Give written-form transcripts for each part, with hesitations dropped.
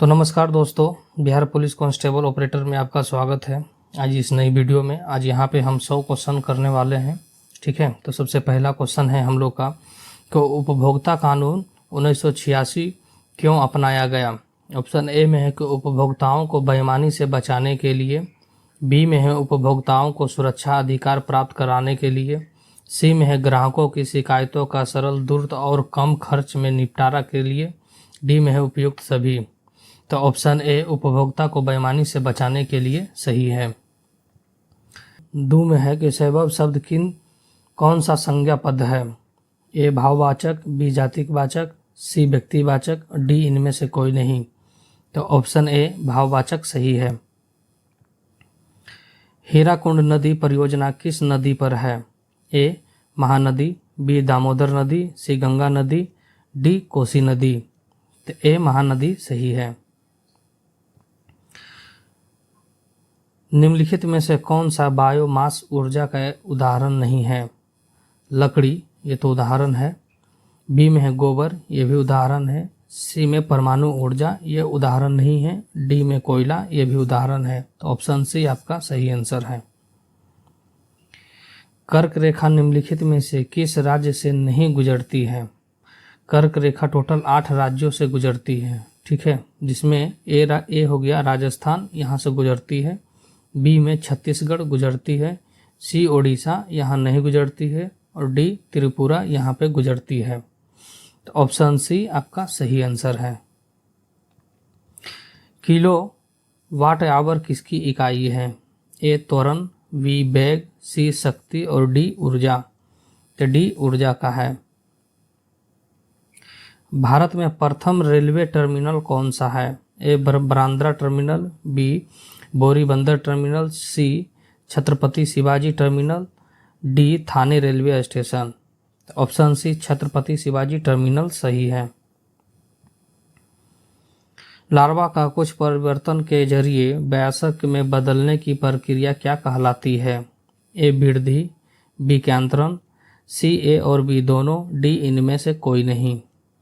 तो नमस्कार दोस्तों, बिहार पुलिस कांस्टेबल ऑपरेटर में आपका स्वागत है। आज इस नई वीडियो में आज यहाँ पे हम 100 क्वेश्चन करने वाले हैं। ठीक है, तो सबसे पहला क्वेश्चन है हम लोग का कि उपभोक्ता कानून 1986 क्यों अपनाया गया। ऑप्शन ए में है कि उपभोक्ताओं को बेईमानी से बचाने के लिए, बी में है उपभोक्ताओं को सुरक्षा अधिकार प्राप्त कराने के लिए, सी में है ग्राहकों की शिकायतों का सरल, द्रुत और कम खर्च में निपटारा के लिए, डी में है उपयुक्त सभी। तो ऑप्शन ए उपभोक्ता को बेईमानी से बचाने के लिए सही है। दो में है कि सैबव शब्द कौन सा संज्ञा पद है। ए भाववाचक, बी जातिवाचक, सी व्यक्तिवाचक, डी इनमें से कोई नहीं। तो ऑप्शन ए भाववाचक सही है। हीराकुंड नदी परियोजना किस नदी पर है। ए महानदी, बी दामोदर नदी, सी गंगा नदी, डी कोसी नदी। तो ए महानदी सही है। निम्नलिखित में से कौन सा बायोमास ऊर्जा का उदाहरण नहीं है। लकड़ी, ये तो उदाहरण है। बी में है गोबर, ये भी उदाहरण है। सी में परमाणु ऊर्जा, ये उदाहरण नहीं है। डी में कोयला, ये भी उदाहरण है। तो ऑप्शन सी आपका सही आंसर है। कर्क रेखा निम्नलिखित में से किस राज्य से नहीं गुजरती है। कर्क रेखा टोटल 8 राज्यों से गुजरती है। ठीक है, जिसमें ए हो गया राजस्थान, यहाँ से गुजरती है। बी में छत्तीसगढ़ गुजरती है, सी ओडिशा यहाँ नहीं गुजरती है, और डी त्रिपुरा यहाँ पे गुजरती है। तो ऑप्शन सी आपका सही आंसर है। किलो वाट आवर किसकी इकाई है। ए त्वरण, बी वेग, सी शक्ति और डी ऊर्जा। तो डी ऊर्जा का है। भारत में प्रथम रेलवे टर्मिनल कौन सा है। A Bandra terminal, B Boribunder terminal, C Chhatrapati Shivaji terminal, D Thane railway station. Option C Chhatrapati Shivaji terminal सही है। लार्वा का कुछ परिवर्तन के जरिए वयस्क में बदलने की प्रक्रिया क्या कहलाती है। ए वृद्धि, बी कैंतरण, सी ए और बी दोनों, डी इनमें से कोई नहीं।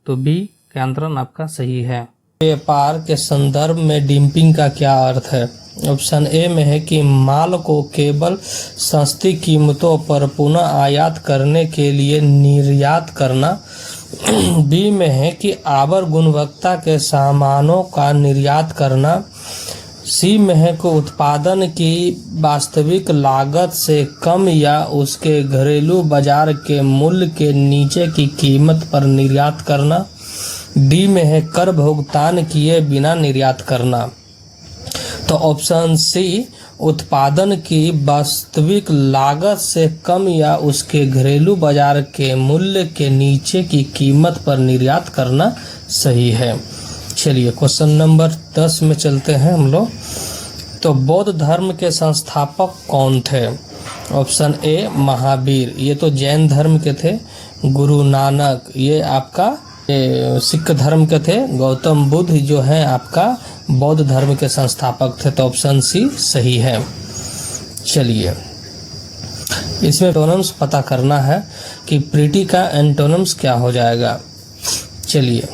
तो बी कैंतरण आपका सही है। व्यापार के संदर्भ में डंपिंग का क्या अर्थ है। ऑप्शन ए में है कि माल को केवल सस्ती कीमतों पर पुनः आयात करने के लिए निर्यात करना। बी में है कि आवर गुणवत्ता के सामानों का निर्यात करना। सी में है कि उत्पादन की वास्तविक लागत से कम या उसके घरेलू बाजार के मूल्य के नीचे की कीमत पर निर्यात करना। डी में है कर भुगतान किए बिना निर्यात करना। तो ऑप्शन सी उत्पादन की वास्तविक लागत से कम या उसके घरेलू बाजार के मूल्य के नीचे की कीमत पर निर्यात करना सही है। चलिए क्वेश्चन नंबर 10 में चलते हैं हम लोग। तो बौद्ध धर्म के संस्थापक कौन थे। ऑप्शन ए महावीर, ये तो जैन धर्म के थे। गुरु नानक, ये आपका सिख धर्म के थे। गौतम बुद्ध जो है आपका बौद्ध धर्म के संस्थापक थे। तो ऑप्शन सी सही है। चलिए इसमें एंटोनिम्स पता करना है कि प्रीटी का एंटोनिम्स क्या हो जाएगा। चलिए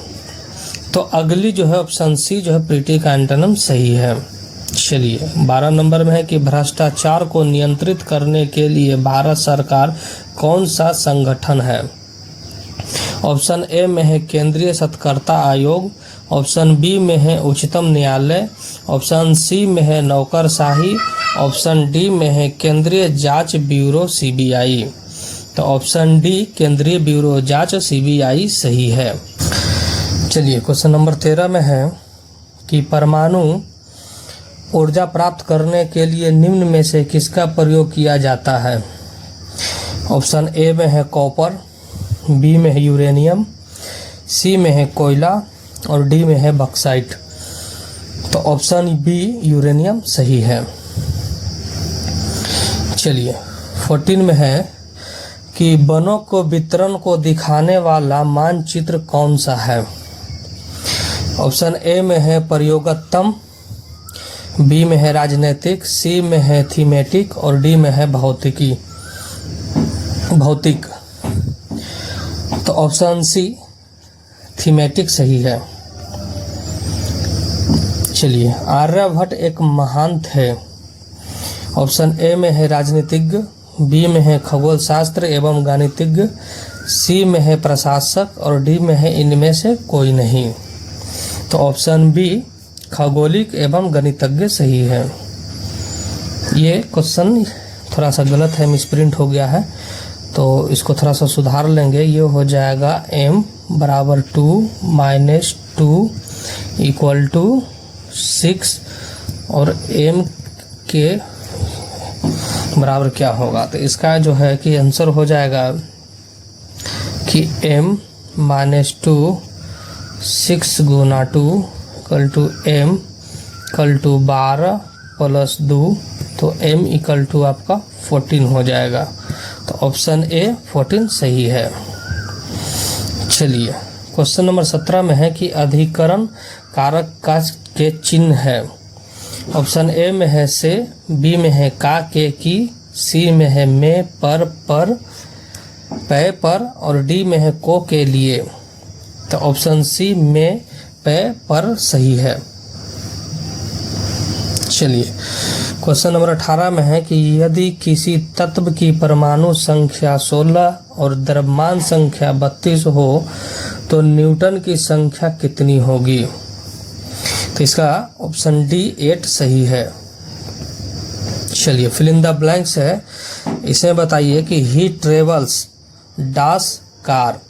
तो अगली जो है ऑप्शन सी जो है प्रीटी का एंटोनिम्स सही है। चलिए 12 नंबर में है कि भ्रष्टाचार को नियंत्रित करने के लिए भारत सरकार कौन सा संगठन है। ऑप्शन ए में है केंद्रीय सत्कर्ता आयोग, ऑप्शन बी में है उच्चतम न्यायालय, ऑप्शन सी में है नौकरशाही, ऑप्शन डी में है केंद्रीय जांच ब्यूरो सीबीआई। तो ऑप्शन डी केंद्रीय ब्यूरो जांच सीबीआई सही है। चलिए क्वेश्चन नंबर 13 में है कि परमाणु ऊर्जा प्राप्त करने के लिए निम्न में से किसका प्रयोग किया जाता है। ऑप्शन ए में है कॉपर, बी में है यूरेनियम, सी में है कोयला और डी में है बॉक्साइट। तो ऑप्शन बी यूरेनियम सही है। चलिए 14 में है कि वनों को वितरण को दिखाने वाला मानचित्र कौन सा है। ऑप्शन ए में है प्रयोगात्मक, बी में है राजनैतिक, सी में है थीमेटिक और डी में है भौतिक। तो ऑप्शन सी थीमेटिक सही है। चलिए, आर्यभट्ट एक महान थे। ऑप्शन ए में है राजनीतिज्ञ, बी में है खगोल शास्त्र एवं गणितज्ञ, सी में है प्रशासक और डी में है इनमें से कोई नहीं। तो ऑप्शन बी खगोलिक एवं गणितज्ञ सही है। ये क्वेश्चन थोड़ा सा गलत है, मिसप्रिंट हो गया है, तो इसको थोड़ा सा सुधार लेंगे। ये हो जाएगा m बराबर 2 माइनस 2 इक्वल टू 6 और m के बराबर क्या होगा। तो इसका जो है कि आंसर हो जाएगा कि m माइनस 2 6 गुना 2 equal to m equal to 12 plus 2, तो m इक्वल टू आपका 14 हो जाएगा। तो ऑप्शन ए 14 सही है। चलिए, क्वेश्चन नंबर 17 में है कि अधिकरण कारक का के चिन्ह है। ऑप्शन ए में है से, बी में है का के की, सी में है में पर पै पर और डी में है को के लिए। तो ऑप्शन सी में पै पर सही है। चलिए, क्वेश्चन नंबर 18 में है कि यदि किसी तत्व की परमाणु संख्या 16 और द्रव्यमान संख्या 32 हो तो न्यूटन की संख्या कितनी होगी। तो इसका ऑप्शन डी 8 सही है। चलिए, फिल इन द ब्लैंक्स है। इसमें बताइए कि ही travels dash car.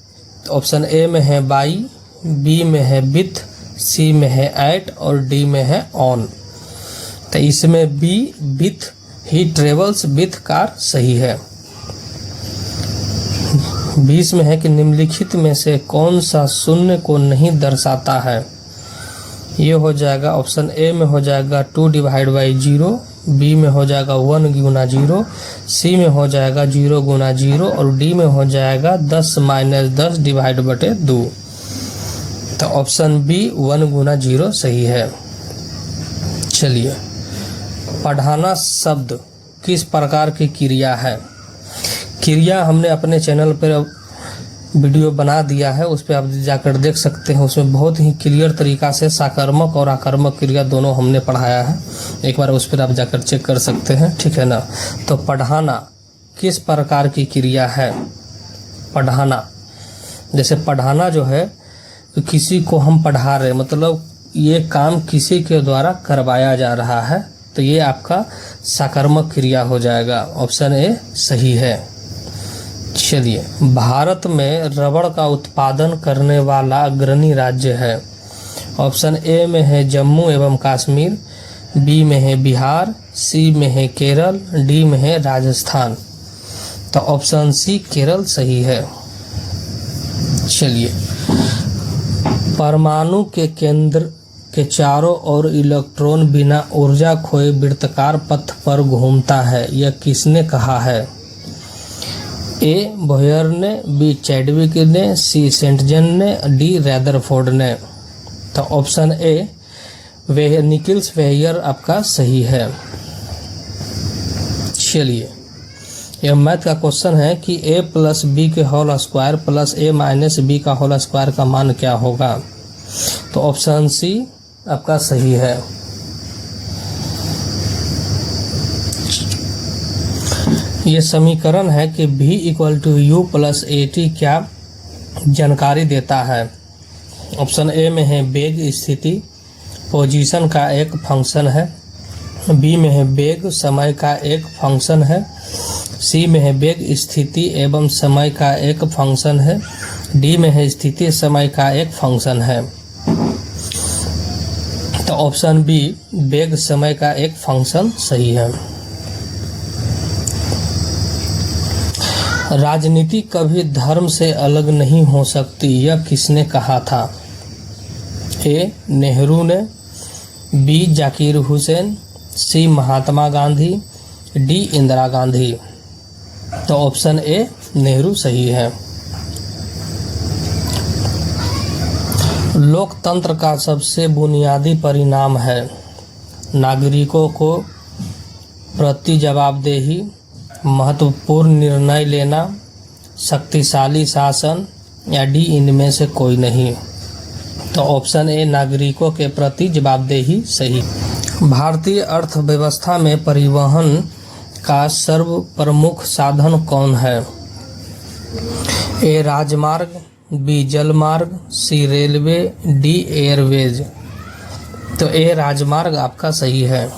Option A में है बाई, बी में है विथ, सी में है एट और डी में है ऑन। तो इसमें B with he travels with car सही है। 20 में है कि निम्नलिखित में से कौन सा शून्य को नहीं दर्शाता है। ये हो जाएगा ऑप्शन ए में हो जाएगा 2 डिवाइड बाई 0, बी में हो जाएगा 1 गुना 0, सी में हो जाएगा 0 गुना 0 और डी में हो जाएगा 10 माइनस 10 डिवाइड बटे 2। तो ऑप्शन बी 1 गुना 0 सही है। चलिए, पढ़ाना शब्द किस प्रकार की क्रिया है। क्रिया हमने अपने चैनल पर वीडियो बना दिया है, उस पर आप जाकर देख सकते हैं। उसमें बहुत ही क्लियर तरीका से साकर्मक और आकर्मक क्रिया दोनों हमने पढ़ाया है, एक बार उस पर आप जाकर चेक कर सकते हैं, ठीक है ना। तो पढ़ाना किस प्रकार की क्रिया है। पढ़ाना, जैसे पढ़ाना जो है तो किसी को हम पढ़ा रहे, मतलब ये काम किसी के द्वारा करवाया जा रहा है, तो ये आपका साकर्मक क्रिया हो जाएगा। ऑप्शन ए सही है। चलिए, भारत में रबड़ का उत्पादन करने वाला अग्रणी राज्य है। ऑप्शन ए में है जम्मू एवं कश्मीर, बी में है बिहार, सी में है केरल, डी में है राजस्थान। तो ऑप्शन सी केरल सही है। चलिए, परमाणु के केंद्र के चारों ओर इलेक्ट्रॉन बिना ऊर्जा खोए वृत्ताकार पथ पर घूमता है, यह किसने कहा है। ए बोयर ने, बी चैडविक ने, सी सेंटजन ने, डी रैदरफोर्ड ने। तो ऑप्शन ए निकिल्स वेयर आपका सही है। चलिए, यह मैथ का क्वेश्चन है कि a प्लस बी के whole square plus a minus B का होल स्क्वायर का मान क्या होगा। तो ऑप्शन सी आपका सही है। ये समीकरण है कि v equal to u plus A T क्या जानकारी देता है। ऑप्शन ए में है वेग स्थिति पोजीशन का एक फंक्शन है, बी में है वेग समय का एक फंक्शन है, सी में है वेग स्थिति एवं समय का एक फंक्शन है, डी में है स्थिति समय का एक फंक्शन है। तो ऑप्शन बी वेग समय का एक फंक्शन सही है। राजनीति कभी धर्म से अलग नहीं हो सकती, यह किसने कहा था। ए नेहरू ने, बी जाकिर हुसैन, सी महात्मा गांधी, डी इंदिरा गांधी। तो ऑप्शन ए नेहरू सही है। लोकतंत्र का सबसे बुनियादी परिणाम है नागरिकों को प्रति जवाबदेही, महत्वपूर्ण निर्णय लेना, शक्तिशाली शासन या डी इनमें से कोई नहीं। तो ऑप्शन ए नागरिकों के प्रति जवाबदेही सही। भारतीय अर्थव्यवस्था में परिवहन का सर्व प्रमुख साधन कौन है? ए राजमार्ग, बी जलमार्ग, सी रेलवे, डी एयरवेज। तो ए राजमार्ग आपका सही है।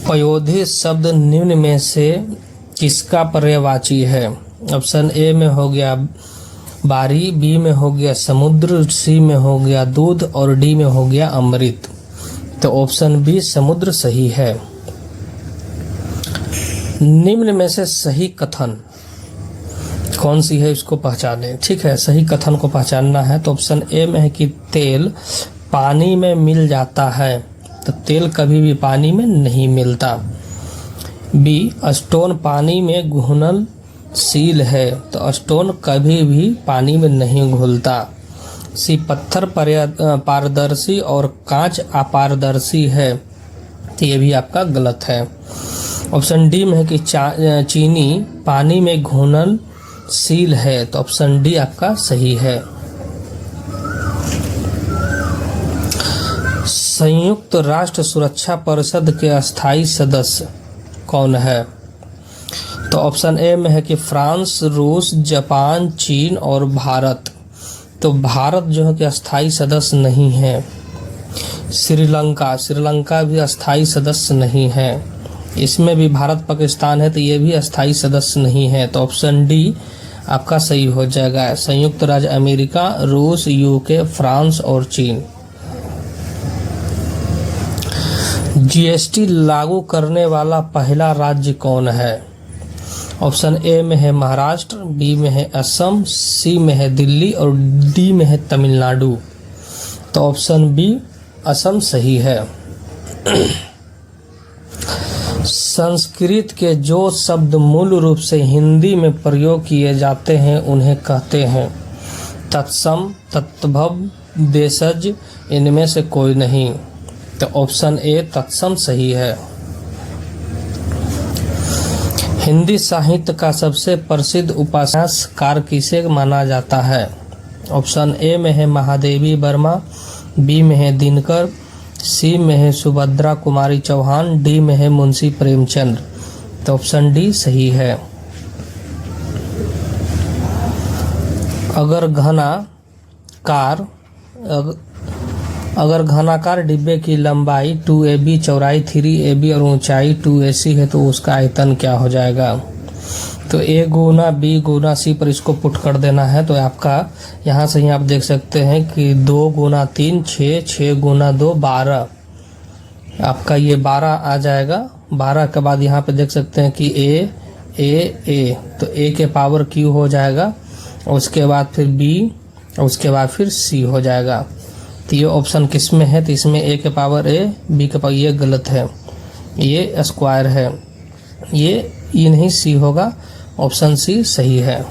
पयोधी शब्द निम्न में से किसका पर्यायवाची है? ऑप्शन ए में हो गया बारी, बी में हो गया समुद्र, सी में हो गया दूध और डी में हो गया अमृत। तो ऑप्शन बी समुद्र सही है। निम्न में से सही कथन कौन सी है, इसको पहचानें। ठीक है, सही कथन को पहचानना है। तो ऑप्शन ए में है कि तेल पानी में मिल जाता है। तो तेल कभी भी पानी में नहीं मिलता। बी स्टोन पानी में घुलनशील है। तो स्टोन कभी भी पानी में नहीं घुलता। सी पत्थर पारदर्शी और कांच अपारदर्शी है। तो ये भी आपका गलत है। ऑप्शन डी में है कि चीनी पानी में घुलनशील है। तो ऑप्शन डी आपका सही है। संयुक्त राष्ट्र सुरक्षा परिषद के अस्थायी सदस्य कौन है? तो ऑप्शन ए में है कि फ्रांस, रूस, जापान, चीन और भारत। तो भारत जो है कि अस्थायी सदस्य नहीं है। श्रीलंका भी अस्थायी सदस्य नहीं है। इसमें भी भारत पाकिस्तान है, तो ये भी अस्थायी सदस्य नहीं है। तो ऑप्शन डी आपका सही हो जाएगा। संयुक्त राज्य अमेरिका, रूस, यूके, फ्रांस और चीन। जीएसटी लागू करने वाला पहला राज्य कौन है? ऑप्शन ए में है महाराष्ट्र, बी में है असम, सी में है दिल्ली और डी में है तमिलनाडु। तो ऑप्शन बी असम सही है। संस्कृत के जो शब्द मूल रूप से हिंदी में प्रयोग किए जाते हैं उन्हें कहते हैं तत्सम, तत्भव, देशज। इनमें से कोई नहीं। तो ऑप्शन ए तत्सम सही है। हिंदी साहित्य का सबसे प्रसिद्ध उपन्यासकार किसे माना जाता है? ऑप्शन ए में है महादेवी वर्मा, बी में है दिनकर, सी में है सुभद्रा कुमारी चौहान, डी में है मुंशी प्रेमचंद। तो ऑप्शन डी सही है। अगर घनाकार डिब्बे की लंबाई 2ab, चौड़ाई 3ab और ऊंचाई 2ac है तो उसका आयतन क्या हो जाएगा? तो ए गुना बी गुना सी पर इसको पुट कर देना है। तो आपका यहाँ से ही आप देख सकते हैं कि 2 गुना 3 6, 6 गुना 2 12। आपका ये 12 आ जाएगा। 12 के बाद यहाँ पे देख सकते हैं कि ए तो ए के पावर क्यू हो जाएगा। उसके बाद फिर बी, उसके बाद फिर सी हो जाएगा। तो ये ऑप्शन किस में है? तो इसमें ए के पावर ए, बी के पावर, ये गलत है, ये स्क्वायर है, ये नहीं सी होगा। ऑप्शन सी सही है।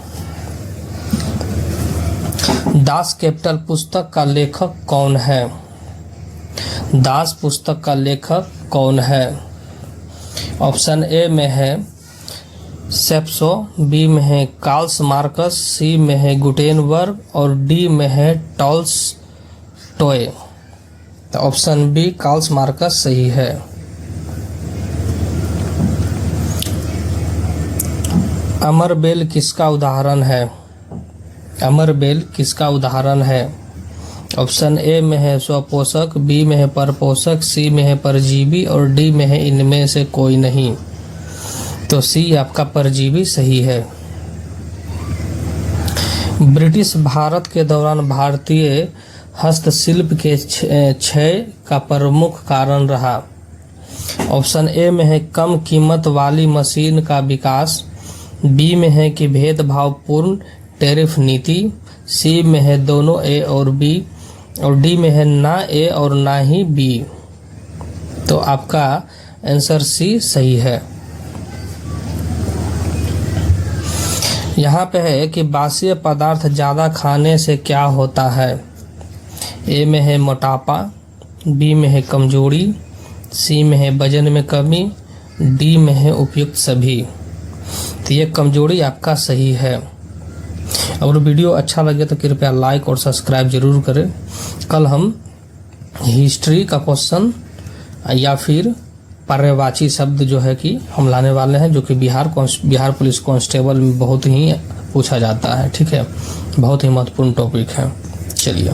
दास कैपिटल पुस्तक का लेखक कौन है? दास पुस्तक का लेखक कौन है? ऑप्शन ए में है सेप्सो, बी में है कार्ल मार्कस, सी में है गुटेनबर्ग और डी में है टॉल्स्टॉय। तो ऑप्शन बी कार्ल मार्कस सही है। अमरबेल किसका उदाहरण है? अमरबेल किसका उदाहरण है? ऑप्शन ए में है स्वपोषक, बी में है परपोषक, सी में है परजीवी और डी में है इनमें से कोई नहीं। तो सी आपका परजीवी सही है। ब्रिटिश भारत के दौरान भारतीय हस्तशिल्प के क्षय का प्रमुख कारण रहा। ऑप्शन ए में है कम कीमत वाली मशीन का विकास, बी में है कि भेदभावपूर्ण टैरिफ नीति, सी में है दोनों ए और बी और डी में है ना ए और ना ही बी। तो आपका आंसर सी सही है। यहाँ पे है कि बासी पदार्थ ज़्यादा खाने से क्या होता है? ए में है मोटापा, बी में है कमजोरी, सी में है वजन में कमी, डी में है उपयुक्त सभी। तो ये कमजोरी आपका सही है। अगर वीडियो अच्छा लगे तो कृपया लाइक और सब्सक्राइब जरूर करें। कल हम हिस्ट्री का क्वेश्चन या फिर पर्यायवाची शब्द जो है कि हम लाने वाले हैं, जो कि बिहार पुलिस कांस्टेबल में बहुत ही पूछा जाता है। ठीक है, बहुत ही महत्वपूर्ण टॉपिक है। चलिए,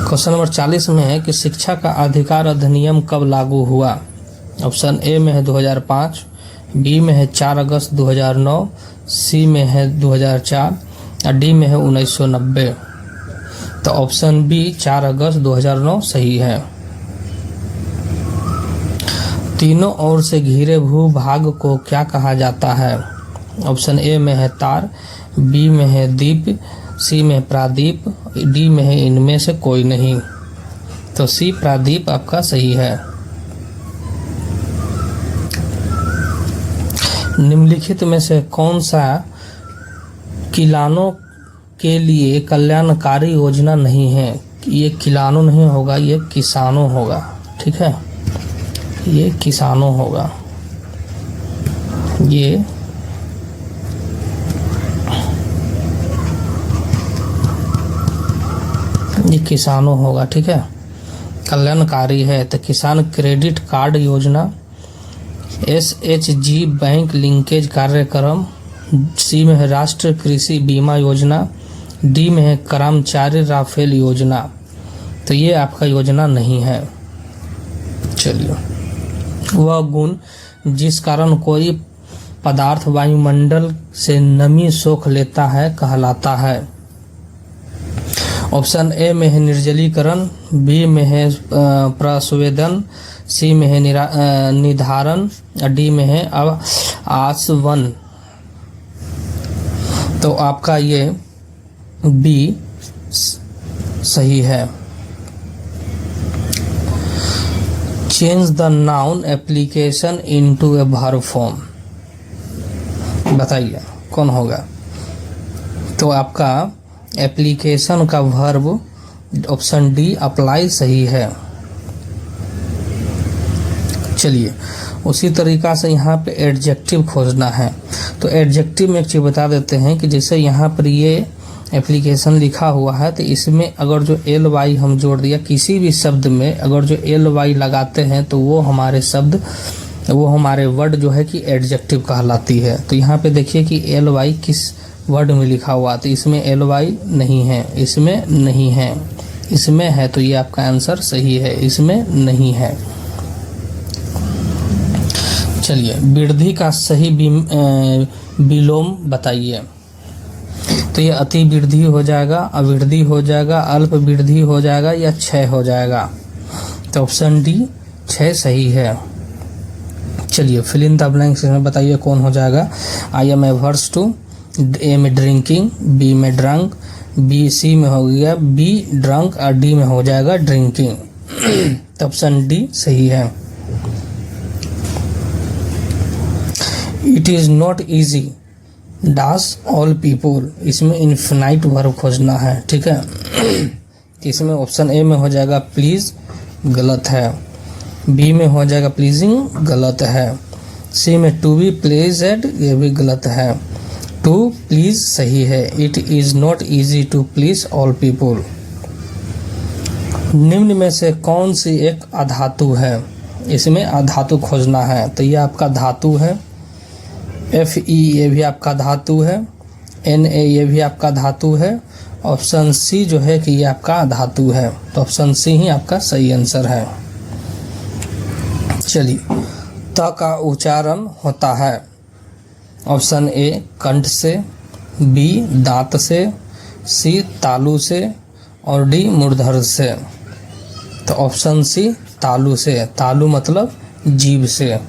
क्वेश्चन नंबर 40 में है कि शिक्षा का अधिकार अधिनियम कब लागू हुआ। ऑप्शन ए में है 2005, बी में है 4 अगस्त 2009, सी में है 2004 और डी में है 1990। तो ऑप्शन बी 4 अगस्त 2009 सही है। तीनों ओर से घिरे भूभाग को क्या कहा जाता है। ऑप्शन ए में है तार, बी में है द्वीप, सी में प्रादीप, डी में है इनमें से कोई नहीं। तो सी प्रादीप आपका सही है। निम्नलिखित में से कौन सा किसानों के लिए कल्याणकारी योजना नहीं है। ये किसानों नहीं होगा, ये किसानों होगा। ठीक है, ये किसानों होगा। ये किसानों होगा। ठीक है, कल्याणकारी है तो किसान क्रेडिट कार्ड योजना, SHG बैंक लिंकेज कार्यक्रम, सी में है राष्ट्रीय कृषि बीमा योजना, डी में है कर्मचारी राफेल योजना। तो ये आपका योजना नहीं है। चलिए, वह गुण जिस कारण कोई पदार्थ वायुमंडल से नमी सोख लेता है कहलाता है। ऑप्शन ए में है निर्जलीकरण, बी में है प्रस्वेदन, सी में है निधारण, डी में है आसवन। तो आपका ये बी सही है। Change the noun application into a verb form. बताइए कौन होगा। तो आपका एप्लीकेशन का वर्ब ऑप्शन डी अप्लाई सही है। चलिए, उसी तरीका से यहाँ पे एडजेक्टिव खोजना है। तो एडजेक्टिव में एक चीज़ बता देते हैं कि जैसे यहाँ पर ये एप्लीकेशन लिखा हुआ है, तो इसमें अगर जो ly हम जोड़ दिया किसी भी शब्द में, अगर जो ly लगाते हैं तो वो हमारे शब्द, वो हमारे वर्ड जो है कि एडजेक्टिव कहलाती है। तो यहाँ पे देखिए कि ly किस वर्ड में लिखा हुआ, तो इसमें ly नहीं है, इसमें नहीं है, इसमें है। तो ये आपका आंसर सही है, इसमें नहीं है। चलिए, वृद्धि का सही विलोम बताइए। तो ये अति वृद्धि हो जाएगा, अवृद्धि हो जाएगा, अल्प वृद्धि हो जाएगा या क्षय हो जाएगा। तो ऑप्शन डी 6 सही है। चलिए, फिल इन द ब्लैंक्स में बताइए कौन हो जाएगा। आई एम एवर्स टू, ए में ड्रिंकिंग, बी में ड्रंक, बी सी में हो गया बी ड्रंक और डी में हो जाएगा ड्रिंकिंग। तो ऑप्शन डी सही है। It is not easy dance all people, इसमें इन्फिनाइट वर्ब खोजना है। ठीक है, इसमें ऑप्शन ए में हो जाएगा प्लीज, गलत है। बी में हो जाएगा प्लीजिंग, गलत है। सी में टू बी प्लीज्ड, ये भी गलत है। टू प्लीज सही है। It is not easy to please all people. निम्न में से कौन सी एक अधातु है। इसमें अधातु खोजना है। तो ये आपका धातु है। Fe ये भी आपका धातु है। Na ये भी आपका धातु है। ऑप्शन सी जो है कि ये आपका धातु है। तो ऑप्शन सी ही आपका सही आंसर है। चलिए, त का उच्चारण होता है। ऑप्शन ए कंठ से, बी दांत से, सी तालू से और डी मूर्धर से। तो ऑप्शन सी तालू से, तालू मतलब जीभ से।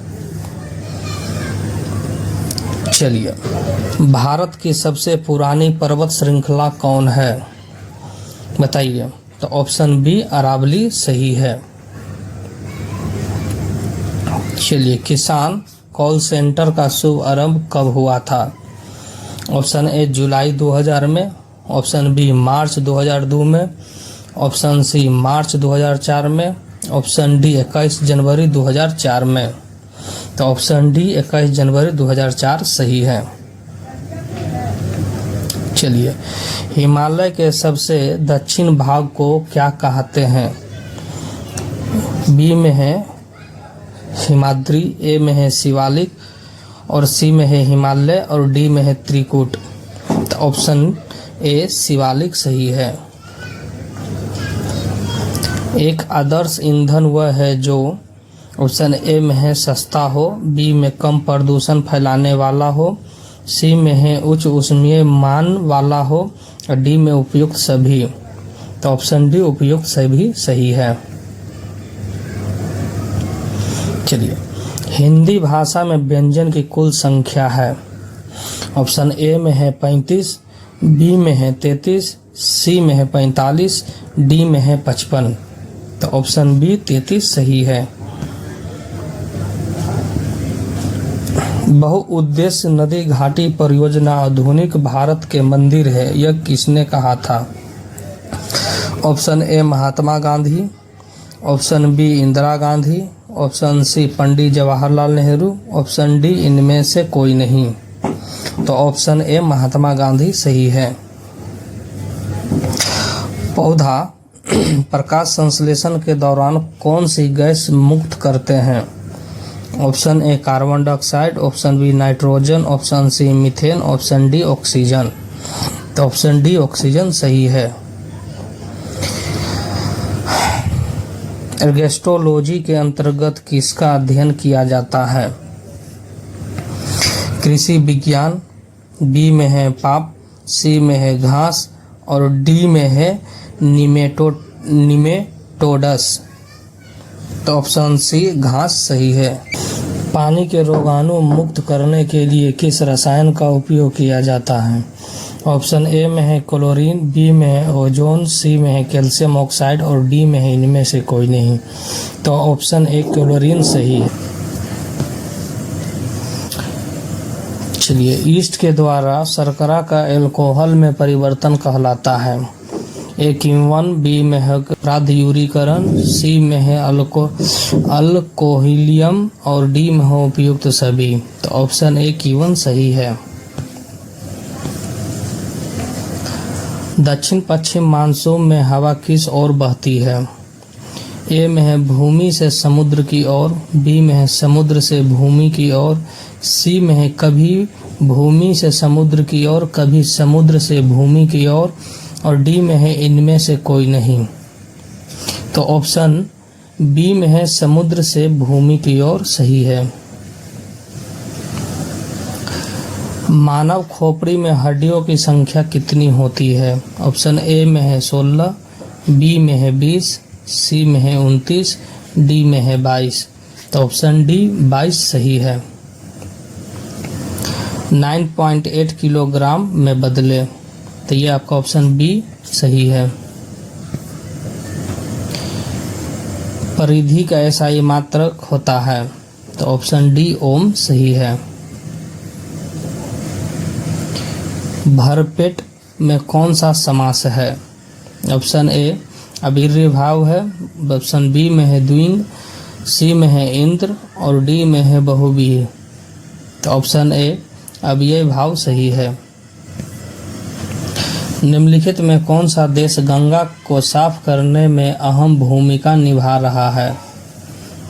चलिए, भारत की सबसे पुरानी पर्वत श्रृंखला कौन है बताइए। तो ऑप्शन बी अरावली सही है। चलिए, किसान कॉल सेंटर का शुभ आरंभ कब हुआ था। ऑप्शन ए जुलाई 2000 में, ऑप्शन बी मार्च 2002 में, ऑप्शन सी मार्च 2004 में, ऑप्शन डी 21 जनवरी 2004 में। तो ऑप्शन डी 21 जनवरी 2004 सही है। चलिए, हिमालय के सबसे दक्षिण भाग को क्या कहते हैं? बी में है हिमाद्री, ए में है शिवालिक और सी में है हिमालय और डी में है त्रिकुट। तो ऑप्शन ए शिवालिक सही है। एक आदर्श ईंधन वह है जो ऑप्शन ए में है सस्ता हो, बी में कम प्रदूषण फैलाने वाला हो, सी में है उच्च ऊष्मीय मान वाला हो और डी में उपयुक्त सभी। तो ऑप्शन डी उपयुक्त सभी सही है। चलिए, हिंदी भाषा में व्यंजन की कुल संख्या है। ऑप्शन ए में है 35, बी में है 33, सी में है 45, डी में है 55। तो ऑप्शन बी 33 सही है। बहुउद्देश्य नदी घाटी परियोजना आधुनिक भारत के मंदिर है, यह किसने कहा था? Option A Mahatma Gandhi, option B Indira Gandhi, option C Pandit Jawaharlal Nehru, option D इनमें से कोई नहीं। तो ऑप्शन ए महात्मा गांधी सही है। पौधा प्रकाश संश्लेषण के दौरान कौन सी गैस मुक्त करते हैं? Option A carbon dioxide, option B nitrogen, option C methane, option D oxygen. तो ऑप्शन डी ऑक्सीजन सही है। एर्गोस्टोलॉजी के अंतर्गत किसका अध्ययन किया जाता है? कृषि विज्ञान, बी में है पाप, सी में है घास और डी में है निमेटोडस। तो ऑप्शन सी घास सही है। पानी के रोगाणु मुक्त करने के लिए किस रसायन का उपयोग किया जाता है? ऑप्शन ए में है क्लोरीन, बी में है ओजोन, सी में है कैल्शियम ऑक्साइड और डी में है इनमें से कोई नहीं। तो ऑप्शन ए क्लोरीन सही है। चलिए, ईस्ट के द्वारा शर्करा का अल्कोहल में परिवर्तन कहलाता है। ए किण्वन, बी में है प्राधियूरीकरण, सी में है अल्कोहलियम और डी में है उपयुक्त सभी। तो ऑप्शन ए किण्वन सही है। दक्षिण पश्चिम मानसून में हवा किस ओर बहती है? ए में है भूमि से समुद्र की ओर, बी में है समुद्र से भूमि की ओर, सी में है कभी भूमि से समुद्र की ओर, कभी समुद्र से भूमि की ओर और डी में है इनमें से कोई नहीं। तो ऑप्शन बी में है समुद्र से भूमि की ओर सही है। मानव खोपड़ी में हड्डियों की संख्या कितनी होती है? ऑप्शन ए में है 16, बी में है 20, सी में है 29, डी में है 22। तो ऑप्शन डी 22 सही है। 9.8 किलोग्राम में बदले। तो ये आपका ऑप्शन बी सही है। परिधि का एसआई मात्रक होता है। तो ऑप्शन डी ओम सही है। भरपेट में कौन सा समास है? ऑप्शन ए अवीर्य भाव है, ऑप्शन बी में है द्विंग, सी में है इंद्र और डी में है बहुव्रीहि। तो ऑप्शन ए अव्यय भाव सही है। निम्नलिखित में कौन सा देश गंगा को साफ करने में अहम भूमिका निभा रहा है?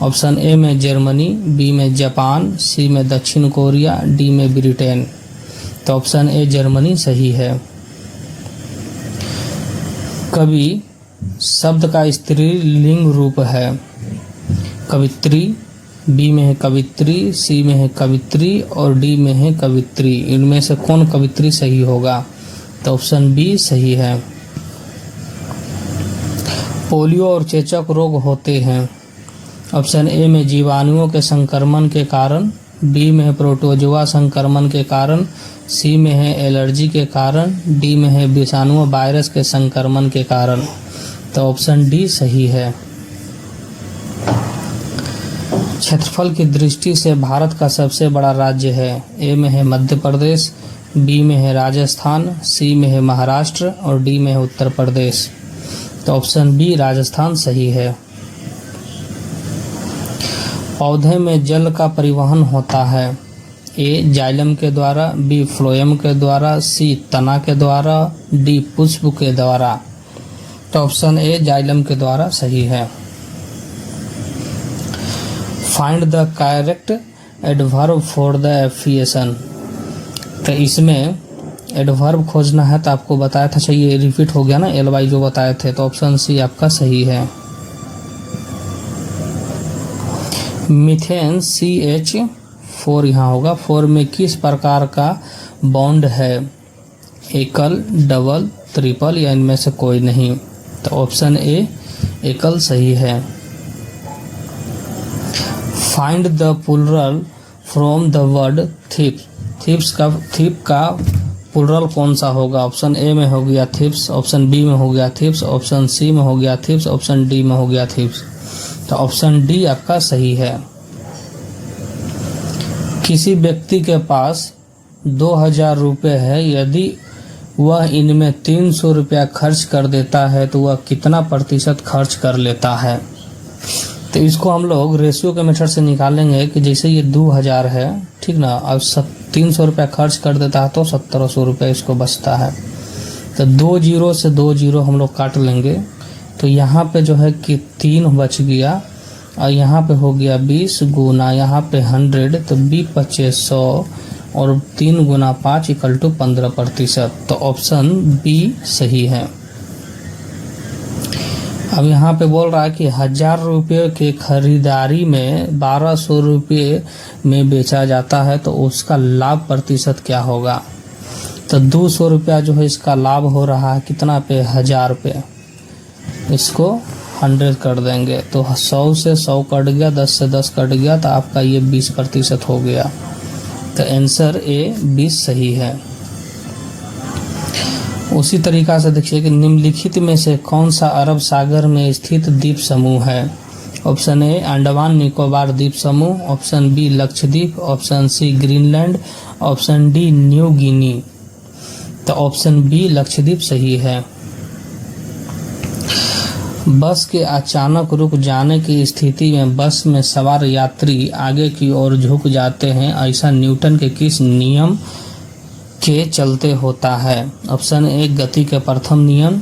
ऑप्शन ए में जर्मनी, बी में जापान, सी में दक्षिण कोरिया, डी में ब्रिटेन। तो ऑप्शन ए जर्मनी सही है। कवि शब्द का स्त्रीलिंग रूप है। कवित्री, बी में है कवित्री, सी में है कवित्री और डी में है कवित्री। इनमें से कौन कवित्री सही होगा? तो ऑप्शन बी सही है। पोलियो और चेचक रोग होते हैं। ऑप्शन ए में जीवाणुओं के संक्रमण के कारण, बी में है प्रोटोजोआ संक्रमण के कारण, सी में है एलर्जी के कारण, डी में है विषाणु वायरस के संक्रमण के कारण। तो ऑप्शन डी सही है। क्षेत्रफल की दृष्टि से भारत का सबसे बड़ा राज्य है। ए में है मध्य प्रदेश, बी में है राजस्थान, सी में है महाराष्ट्र और डी में है उत्तर प्रदेश। तो ऑप्शन बी राजस्थान सही है। पौधे में जल का परिवहन होता है। ए जाइलम के द्वारा, बी फ्लोएम के द्वारा, सी तना के द्वारा, डी पुष्प के द्वारा। तो ऑप्शन ए जाइलम के द्वारा सही है। Find the correct adverb for the affiliation. तो इसमें एडवर्ब खोजना है, तो आपको बताया था, चाहिए रिपीट हो गया ना एल वाई जो बताए थे, तो ऑप्शन सी आपका सही है। मीथेन CH4 यहाँ होगा। 4 में किस प्रकार का बॉन्ड है? एकल, डबल, ट्रिपल या इनमें से कोई नहीं। तो ऑप्शन ए एकल सही है। Find the plural from the word thief. Thief का प्लुरल कौन सा होगा? ऑप्शन ए में हो गया थीप्स, ऑप्शन बी में हो गया थीप्स, ऑप्शन सी में हो गया थीप्स, ऑप्शन डी में हो गया थीप्स। तो ऑप्शन डी आपका सही है। किसी व्यक्ति के पास 2000 रुपये है, यदि वह इनमें 300 रुपया खर्च कर देता है तो वह कितना प्रतिशत खर्च कर लेता है? तो इसको हम लोग रेशियो के मेथड से निकालेंगे कि जैसे ये 2000 है, ठीक ना, अब 300 रुपया खर्च कर देता है तो 1700 रुपये इसको बचता है। तो 2 जीरो से 2 जीरो हम लोग काट लेंगे, तो यहाँ पे जो है कि 3 बच गया और यहाँ पे हो गया 20 गुना यहाँ पे 100, तो 2500 और 3 गुना 5 इक्वल टू 15%। तो ऑप्शन बी सही है। अब यहाँ पे बोल रहा है कि 1000 रुपये के खरीदारी में 1200 रुपये में बेचा जाता है तो उसका लाभ प्रतिशत क्या होगा? तो 200 रुपया जो है इसका लाभ हो रहा है कितना पे? 1000 पे। इसको 100 कर देंगे तो 100 से 100 कट गया, 10 से 10 कट गया, तो आपका ये 20% हो गया। तो आंसर ए 20 सही है। उसी तरीका से देखिए कि निम्नलिखित में से कौन सा अरब सागर में स्थित द्वीप समूह है? ऑप्शन ए अंडमान निकोबार द्वीप समूह, option B Lakshadweep, option C Greenland, option D New Guinea. तो ऑप्शन बी लक्षद्वीप सही है। बस के अचानक रुक जाने की स्थिति में बस में सवार यात्री आगे की ओर झुक जाते हैं, ऐसा न्यूटन के किस नियम के चलते होता है? ऑप्शन ए गति के प्रथम नियम,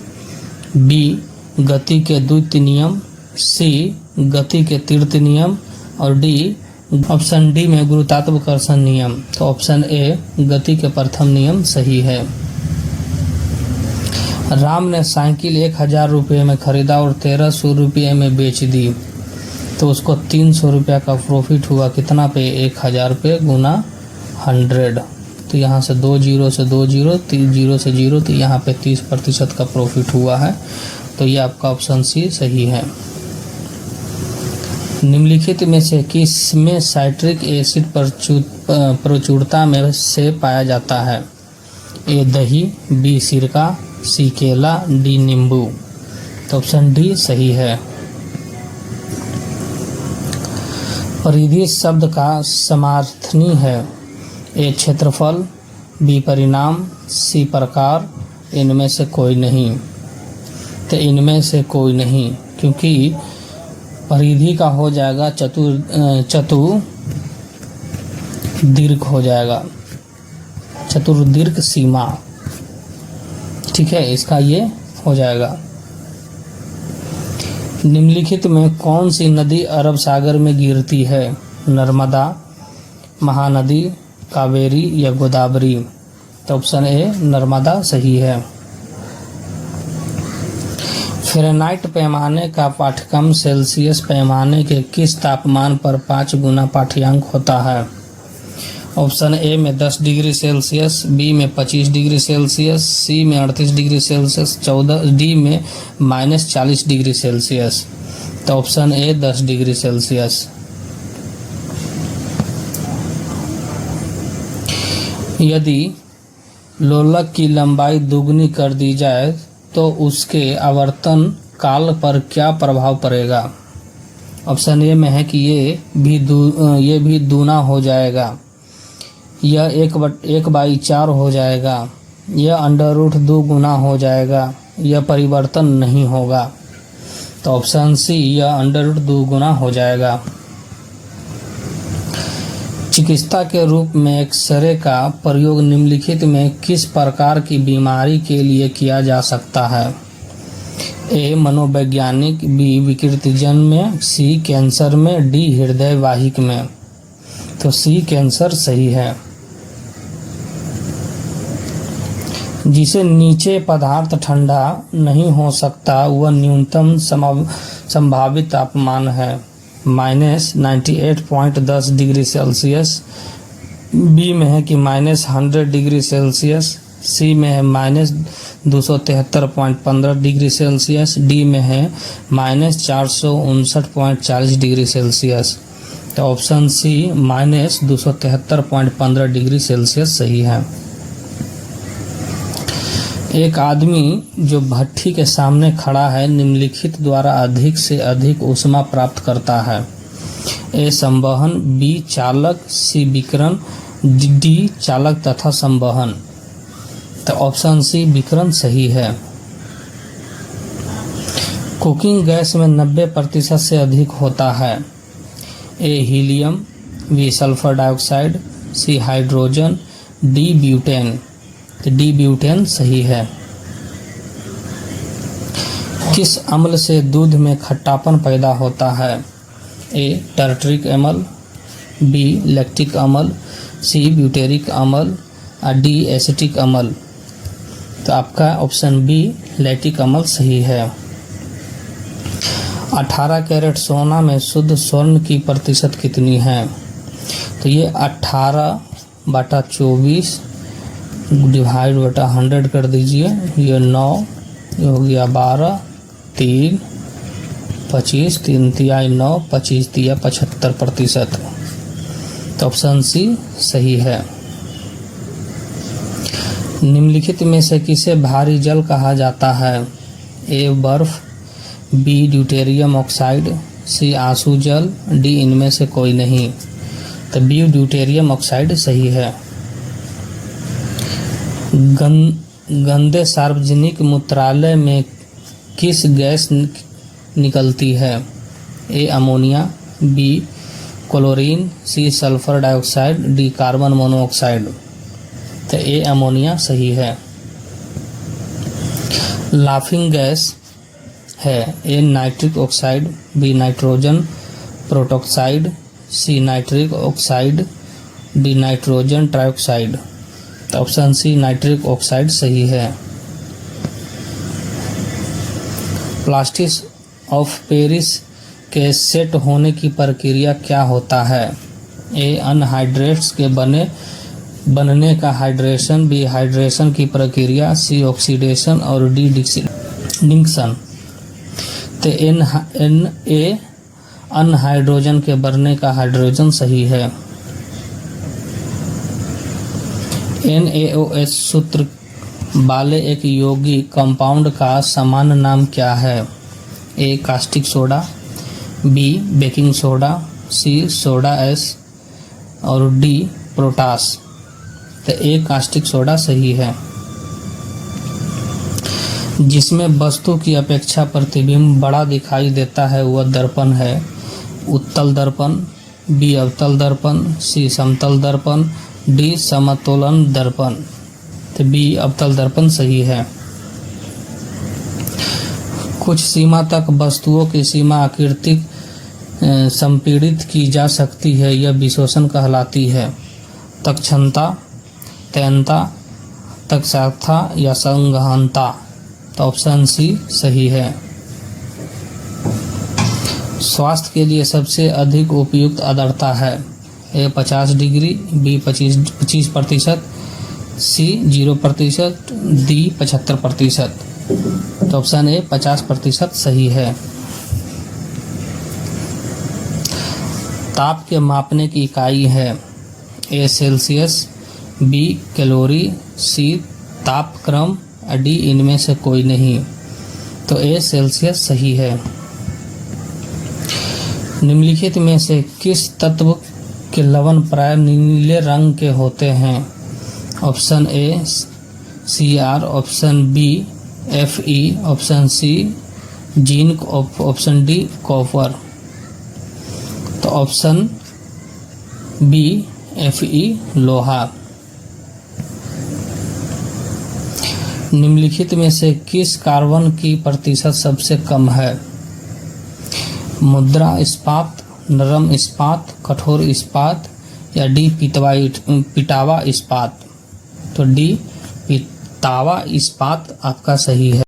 बी गति के द्वितीय नियम, सी गति के तृतीय नियम और डी ऑप्शन डी में गुरुत्वाकर्षण नियम। तो ऑप्शन ए गति के प्रथम नियम सही है। राम ने साइकिल 1000 रुपये में खरीदा और 1300 रुपये में बेच दी, तो उसको 300 रुपया का प्रॉफिट हुआ कितना पे? 1000 पे गुना 100। तो यहाँ से 2 जीरो से 2 जीरो, 3 जीरो से 0, तो यहाँ पे 30% का प्रॉफिट हुआ है। तो ये आपका ऑप्शन सी सही है। निम्नलिखित में से किस में साइट्रिक एसिड प्रचुरता में से पाया जाता है? ए दही, बी सिरका, सी केला, डी नींबू। तो ऑप्शन डी सही है। परिधि शब्द का समार्थनी है? ए क्षेत्रफल, बी परिणाम, सी प्रकार, इनमें से कोई नहीं। तो इनमें से कोई नहीं, क्योंकि परिधि का हो जाएगा चतुर्दीर्घ हो जाएगा, चतुर्दीर्घ सीमा, ठीक है, इसका ये हो जाएगा। निम्नलिखित में कौन सी नदी अरब सागर में गिरती है? नर्मदा, महानदी, कावेरी या गोदावरी। तो ऑप्शन ए नर्मदा सही है। फ़ारेनहाइट पैमाने का पाठ्यक्रम सेल्सियस पैमाने के किस तापमान पर 5 गुना पाठ्यांक होता है? ऑप्शन ए में 10 डिग्री सेल्सियस, बी में 25 डिग्री सेल्सियस, सी में 38 डिग्री सेल्सियस, 14, डी में -40 डिग्री सेल्सियस। तो ऑप्शन ए 10 डिग्री सेल्सियस। यदि लोलक की लंबाई दुगनी कर दी जाए तो उसके आवर्तन काल पर क्या प्रभाव पड़ेगा? ऑप्शन ए में है कि ये भी दूना हो जाएगा, यह 1/4 हो जाएगा, यह √2 गुना हो जाएगा, यह परिवर्तन नहीं होगा। तो ऑप्शन सी यह √2 गुना हो जाएगा। चिकित्सा के रूप में एक्सरे का प्रयोग निम्नलिखित में किस प्रकार की बीमारी के लिए किया जा सकता है? ए मनोवैज्ञानिक, बी विकृतिजन में, सी कैंसर में, डी हृदय वाहिक में। तो सी कैंसर सही है। जिसे नीचे पदार्थ ठंडा नहीं हो सकता वह न्यूनतम संभावित तापमान है -98.10 डिग्री सेल्सियस, बी में है कि -100 डिग्री सेल्सियस, सी में है -273.15 डिग्री सेल्सियस, डी में है -459.40 डिग्री सेल्सियस। तो ऑप्शन सी -273.15 डिग्री सेल्सियस सही है। एक आदमी जो भट्ठी के सामने खड़ा है निम्नलिखित द्वारा अधिक से अधिक ऊष्मा प्राप्त करता है? ए संवहन, बी चालक, सी विकिरण, डी चालक तथा संवहन। तो ऑप्शन सी विकिरण सही है। कुकिंग गैस में 90% से अधिक होता है? ए helium, B sulphur dioxide, C hydrogen, D butane. तो डी ब्यूटेन सही है। किस अम्ल से दूध में खट्टापन पैदा होता है? ए टार्टरिक अम्ल, बी लैक्टिक अम्ल, सी ब्यूटेरिक अम्ल, डी एसिटिक अम्ल। तो आपका ऑप्शन बी लैक्टिक अम्ल सही है। 18 कैरेट सोना में शुद्ध स्वर्ण की प्रतिशत कितनी है? तो ये 18/24 डिवाइड बटा 100 कर दीजिए। ये 9, ये हो गया 12, 3, 25, 3 तिया 9, 25 तिया 75%। तो ऑप्शन सी सही है। निम्नलिखित में से किसे भारी जल कहा जाता है? ए बर्फ, बी ड्यूटेरियम ऑक्साइड, सी आंसू जल, डी इनमें से कोई नहीं। तो बी ड्यूटेरियम ऑक्साइड सही है। गंदे सार्वजनिक मूत्रालय में किस गैस निकलती है? A ammonia, B chlorine, C sulphur dioxide, D carbon monoxide. तो ए अमोनिया सही है। लाफिंग गैस है? A nitric oxide, B nitrogen protoxide, C nitric oxide, D nitrogen trioxide. तो ऑप्शन सी नाइट्रिक ऑक्साइड सही है। Plastic of Paris के सेट होने की प्रक्रिया क्या होता है? ए अनहाइड्रेट्स के बनने का हाइड्रेशन, बी हाइड्रेशन की प्रक्रिया, सी ऑक्सीडेशन और डी डिक्शन। तो ए अनहाइड्रोजन के बनने का हाइड्रोजन सही है। NaOH सूत्र वाले एक यौगिक कंपाउंड का सामान्य नाम क्या है? A caustic soda, B baking soda, C soda ash और डी पोटाश। तो ए कास्टिक सोडा सही है। जिसमें वस्तु की अपेक्षा प्रतिबिंब बड़ा दिखाई देता है वह दर्पण है? उत्तल दर्पण, बी अवतल दर्पण, सी समतल दर्पण, डी समतोलन दर्पण। तो बी अवतल दर्पण सही है। कुछ सीमा तक वस्तुओं की सीमा आकृतिक संपीड़ित की जा सकती है, यह विशोषण कहलाती है? तत्क्षणता, तैनता, तत्सारता या संगहनता। तो ऑप्शन सी सही है। स्वास्थ्य के लिए सबसे अधिक उपयुक्त आर्द्रता है? ए 50 डिग्री, बी 25%, सी 0%, डी 75%। तो ऑप्शन ए 50% सही है। ताप के मापने की इकाई है? ए सेल्सियस, बी कैलोरी, सी तापक्रम, डी इनमें से कोई नहीं। तो ए सेल्सियस सही है। निम्नलिखित में से किस तत्व के लवण प्राय नीले रंग के होते हैं? Option A Cr, option B Fe, option C zinc, option D copper. तो ऑप्शन बी Fe लोहा। निम्नलिखित में से किस कार्बन की प्रतिशत सबसे कम है? मुद्रा इस्पात, नरम इस्पात, कठोर इस्पात या डी पिटावा इस्पात। तो डी पिटावा इस्पात आपका सही है।